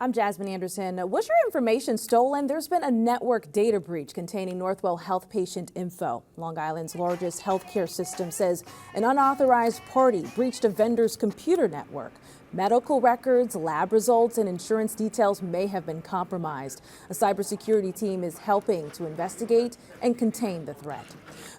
I'm Jasmine Anderson. Was your information stolen? There's been a network data breach containing Northwell Health patient info. Long Island's largest healthcare system says an unauthorized party breached a vendor's computer network. Medical records, lab results, and insurance details may have been compromised. A cybersecurity team is helping to investigate and contain the threat.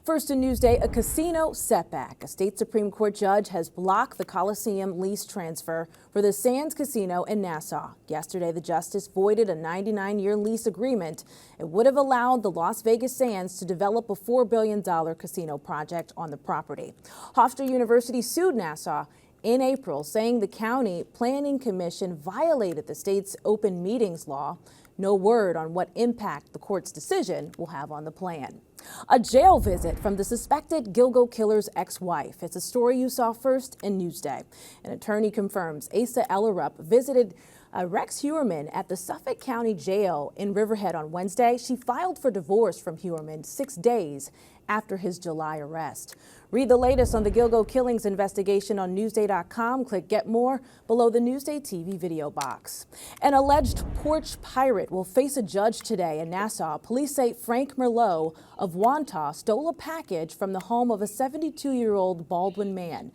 First in Newsday, a casino setback. A state Supreme Court judge has blocked the Coliseum lease transfer for the Sands Casino in Nassau. Yesterday, the justice voided a 99-year lease agreement. It would have allowed the Las Vegas Sands to develop a $4 billion casino project on the property. Hofstra University sued Nassau in April, saying the county planning commission violated the state's open meetings law. No word on what impact the court's decision will have on the plan. A jail visit from the suspected Gilgo killer's ex-wife. It's a story you saw first in Newsday. An attorney confirms Asa Ellerup visited Rex Heuermann at the Suffolk County Jail in Riverhead on Wednesday. She filed for divorce from Heuermann 6 days after his July arrest. Read the latest on the Gilgo killings investigation on Newsday.com. Click Get More below the Newsday TV video box. An alleged porch pirate will face a judge today in Nassau. Police say Frank Merlot of Wantagh stole a package from the home of a 72-year-old Baldwin man.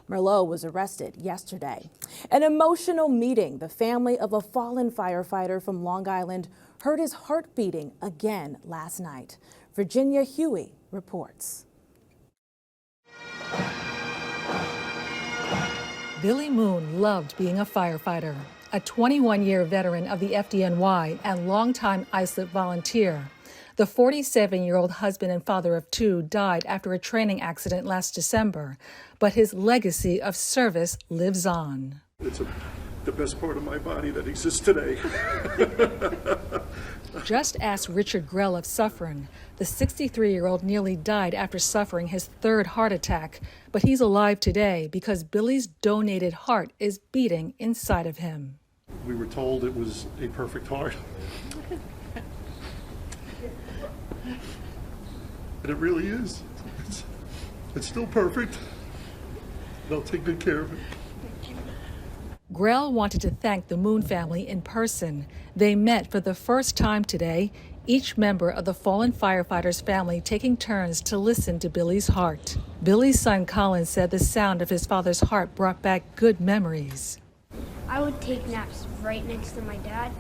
Merlot was arrested yesterday. An emotional meeting. The family of a fallen firefighter from Long Island heard his heart beating again last night. Virginia Huey reports. Billy Moon loved being a firefighter, a 21-year veteran of the FDNY and longtime ISLIP volunteer. The 47-year-old husband and father of two died after a training accident last December, but his legacy of service lives on. It's the best part of my body that exists today. Just ask Richard Grell of Suffern. The 63-year-old nearly died after suffering his third heart attack, but he's alive today because Billy's donated heart is beating inside of him. We were told it was a perfect heart. And it really is. It's still perfect. They'll take good care of it. Grell wanted to thank the Moon family in person. They met for the first time today, each member of the fallen firefighter's family taking turns to listen to Billy's heart. Billy's son Colin said the sound of his father's heart brought back good memories. I would take naps right next to my dad,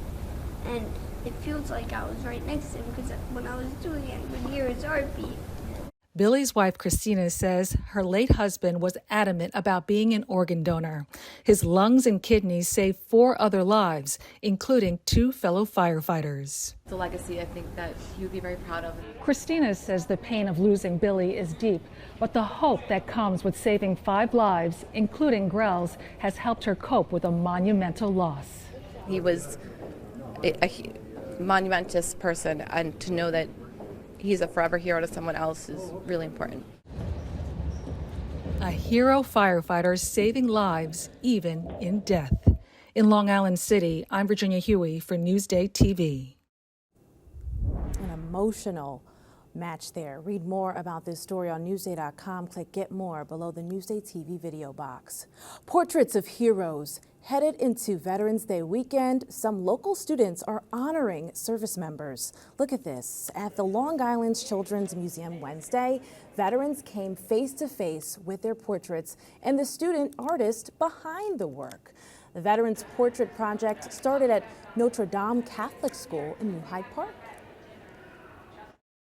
and it feels like I was right next to him because when I was doing it, I would hear his heartbeat. Billy's wife, Christina, says her late husband was adamant about being an organ donor. His lungs and kidneys saved 4 other lives, including 2 fellow firefighters. It's a legacy I think that he would be very proud of. Christina says the pain of losing Billy is deep, but the hope that comes with saving 5 lives, including Grell's, has helped her cope with a monumental loss. He was a monumentous person, and to know that he's a forever hero to someone else is really important. A hero firefighter saving lives even in death. In Long Island City, I'm Virginia Huey for Newsday TV. An emotional match there. Read more about this story on Newsday.com. Click Get More below the Newsday TV video box. Portraits of heroes. Headed into Veterans Day weekend, some local students are honoring service members. Look at this. At the Long Island's Children's Museum Wednesday, veterans came face to face with their portraits and the student artist behind the work. The Veterans Portrait Project started at Notre Dame Catholic School in New Hyde Park.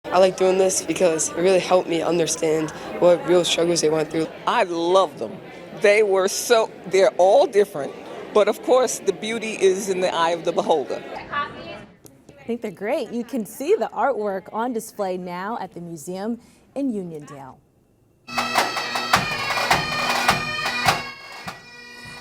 I like doing this because it really helped me understand what real struggles they went through. I love them. They're all different, but of course the beauty is in the eye of the beholder. I think they're great. You can see the artwork on display now at the museum in Uniondale.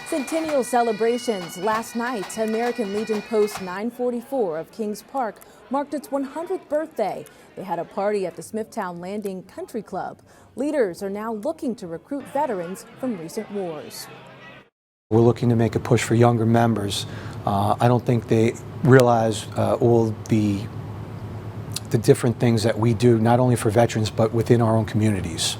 Centennial celebrations last night. American Legion Post 944 of Kings Park marked its 100th birthday. They had a party at the Smithtown Landing Country Club. Leaders are now looking to recruit veterans from recent wars. We're looking to make a push for younger members. I don't think they realize all the different things that we do, not only for veterans, but within our own communities.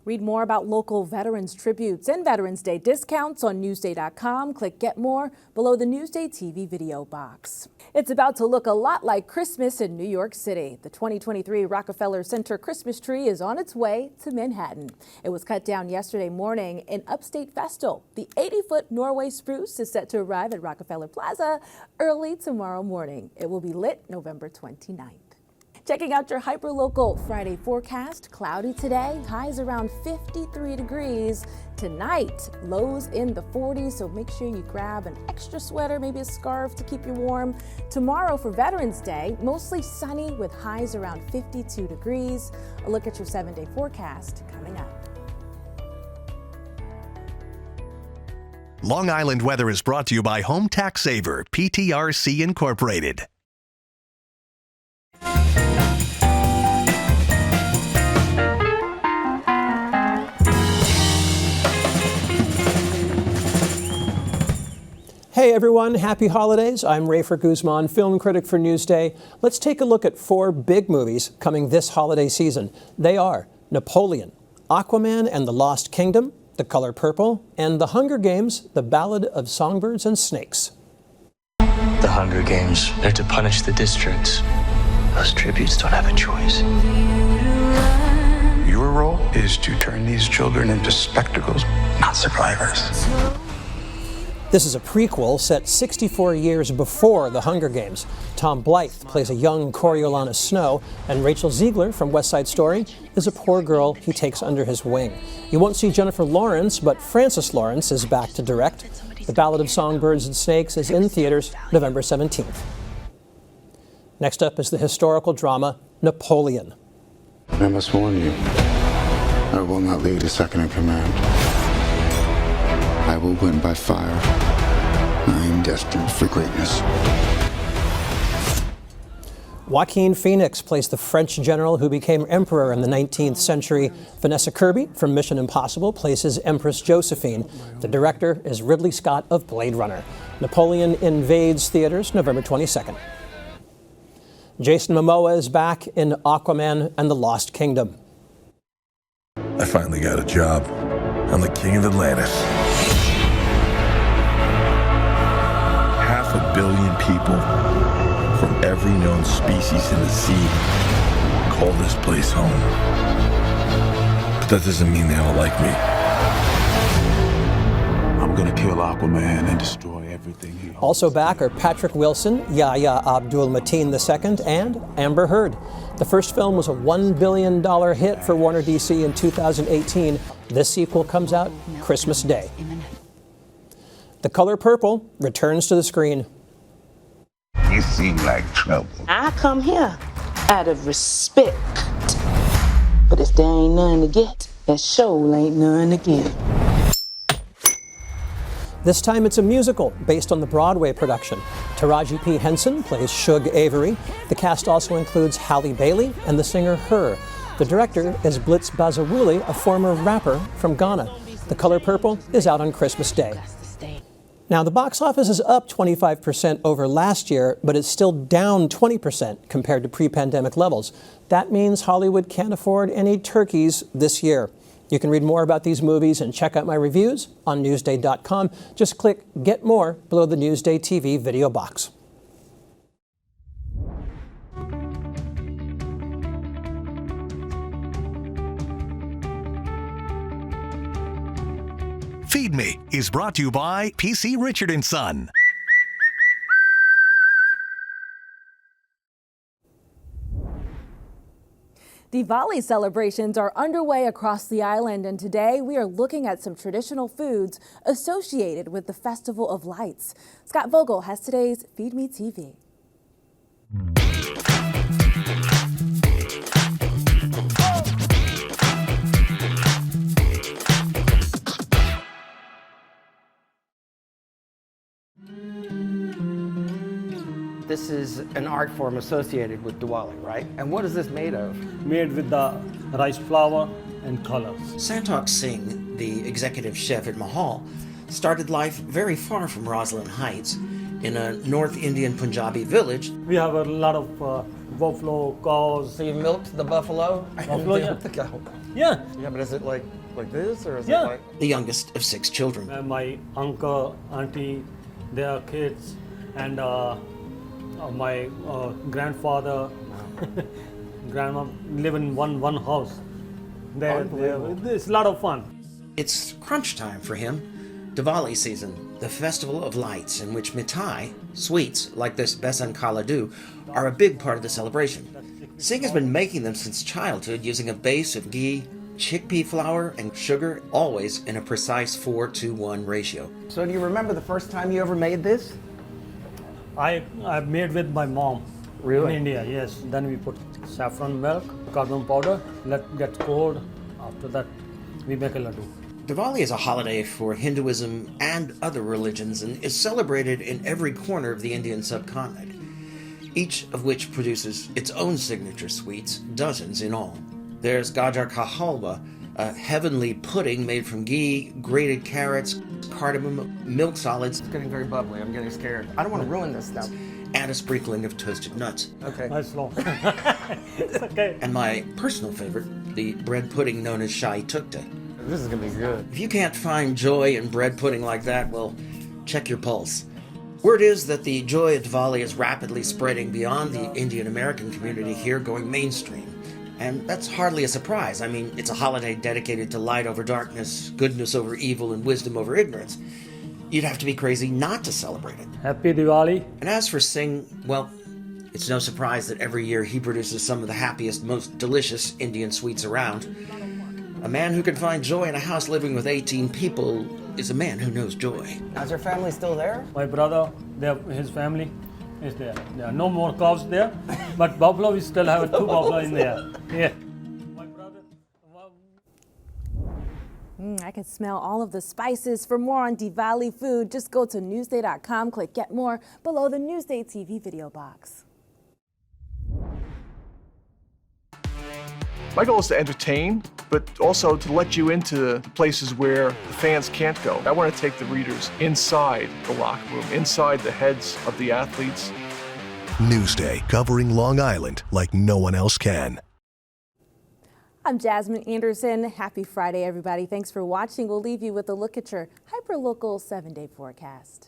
Read more about local veterans tributes and Veterans Day discounts on Newsday.com. Click Get More below the Newsday TV video box. It's about to look a lot like Christmas in New York City. The 2023 Rockefeller Center Christmas tree is on its way to Manhattan. It was cut down yesterday morning in upstate Vestal. The 80-foot Norway spruce is set to arrive at Rockefeller Plaza early tomorrow morning. It will be lit November 29th. Checking out your hyperlocal Friday forecast. Cloudy today, highs around 53 degrees. Tonight, lows in the 40s, so make sure you grab an extra sweater, maybe a scarf to keep you warm. Tomorrow for Veterans Day, mostly sunny with highs around 52 degrees. A look at your 7-day forecast coming up. Long Island weather is brought to you by Home Tax Saver, PTRC Incorporated. Hey everyone, happy holidays. I'm Rafer Guzman, film critic for Newsday. Let's take a look at 4 big movies coming this holiday season. They are Napoleon, Aquaman and the Lost Kingdom, The Color Purple, and The Hunger Games, The Ballad of Songbirds and Snakes. The Hunger Games are to punish the districts. Those tributes don't have a choice. Your role is to turn these children into spectacles, not survivors. This is a prequel set 64 years before The Hunger Games. Tom Blythe plays a young Coriolanus Snow, and Rachel Ziegler from West Side Story is a poor girl he takes under his wing. You won't see Jennifer Lawrence, but Francis Lawrence is back to direct. The Ballad of Songbirds and Snakes is in theaters November 17th. Next up is the historical drama Napoleon. I must warn you, I will not lead a second in command. I will win by fire. I am destined for greatness. Joaquin Phoenix plays the French general who became emperor in the 19th century. Vanessa Kirby from Mission Impossible plays his Empress Josephine. The director is Ridley Scott of Blade Runner. Napoleon invades theaters November 22nd. Jason Momoa is back in Aquaman and the Lost Kingdom. I finally got a job. I'm the king of Atlantis. 500 million people from every known species in the sea call this place home. But that doesn't mean they all like me. I'm gonna kill Aquaman and destroy everything he owns. Also back are Patrick Wilson, Yahya Abdul-Mateen II, and Amber Heard. The first film was a $1 billion hit for Warner DC in 2018. This sequel comes out Christmas Day. The Color Purple returns to the screen. You seem like trouble. I come here out of respect. But if there ain't none to get, that sure ain't none to give. This time it's a musical based on the Broadway production. Taraji P. Henson plays Shug Avery. The cast also includes Halle Bailey and the singer Her. The director is Blitz Bazawule, a former rapper from Ghana. The Color Purple is out on Christmas Day. Now, the box office is up 25% over last year, but it's still down 20% compared to pre-pandemic levels. That means Hollywood can't afford any turkeys this year. You can read more about these movies and check out my reviews on Newsday.com. Just click Get More below the Newsday TV video box. Feed Me is brought to you by PC Richard & Son. Diwali celebrations are underway across the island, and today we are looking at some traditional foods associated with the Festival of Lights. Scott Vogel has today's Feed Me TV. This is an art form associated with Diwali, right? And what is this made of? Made with the rice flour and colors. Santok Singh, the executive chef at Mahal, started life very far from Roslyn Heights in a North Indian Punjabi village. We have a lot of buffalo, cows. So you milked the buffalo? Buffalo, yeah. The cow. Yeah. Yeah, but is it like like this, or is Yeah. it like? The youngest of 6 children. My uncle, auntie, their kids, and my grandfather, grandma live in one house. It's a lot of fun. It's crunch time for him. Diwali season, the festival of lights in which mithai, sweets like this besan ka laddu, are a big part of the celebration. Singh has been making them since childhood using a base of ghee, chickpea flour, and sugar, always in a precise 4-to-1 ratio. So do you remember the first time you ever made this? I made with my mom. Really? In India, yes. Then we put saffron milk, cardamom powder, let get cold. After that, we make a laddu. Diwali is a holiday for Hinduism and other religions and is celebrated in every corner of the Indian subcontinent, each of which produces its own signature sweets, dozens in all. There's Gajar ka halwa, a heavenly pudding made from ghee, grated carrots, cardamom, milk solids. It's getting very bubbly. I'm getting scared. I don't want to ruin this now. And a sprinkling of toasted nuts. Okay. Nice slow. It's okay. And my personal favorite, the bread pudding known as Shahi Tukta. This is gonna be good. If you can't find joy in bread pudding like that, well, check your pulse. Word is that the joy of Diwali is rapidly spreading beyond the Indian American community here, going mainstream. And that's hardly a surprise. I mean, it's a holiday dedicated to light over darkness, goodness over evil, and wisdom over ignorance. You'd have to be crazy not to celebrate it. Happy Diwali. And as for Singh, well, it's no surprise that every year he produces some of the happiest, most delicious Indian sweets around. A man who can find joy in a house living with 18 people is a man who knows joy. Is your family still there? My brother, his family is there. There are no more cows there, but buffalo, we still have 2 buffalo in there. Yeah. I can smell all of the spices. For more on Diwali food, just go to Newsday.com, click Get More below the Newsday TV video box. My goal is to entertain, but also to let you into places where the fans can't go. I want to take the readers inside the locker room, inside the heads of the athletes. Newsday, covering Long Island like no one else can. I'm Jasmine Anderson. Happy Friday, everybody. Thanks for watching. We'll leave you with a look at your hyperlocal 7-day forecast.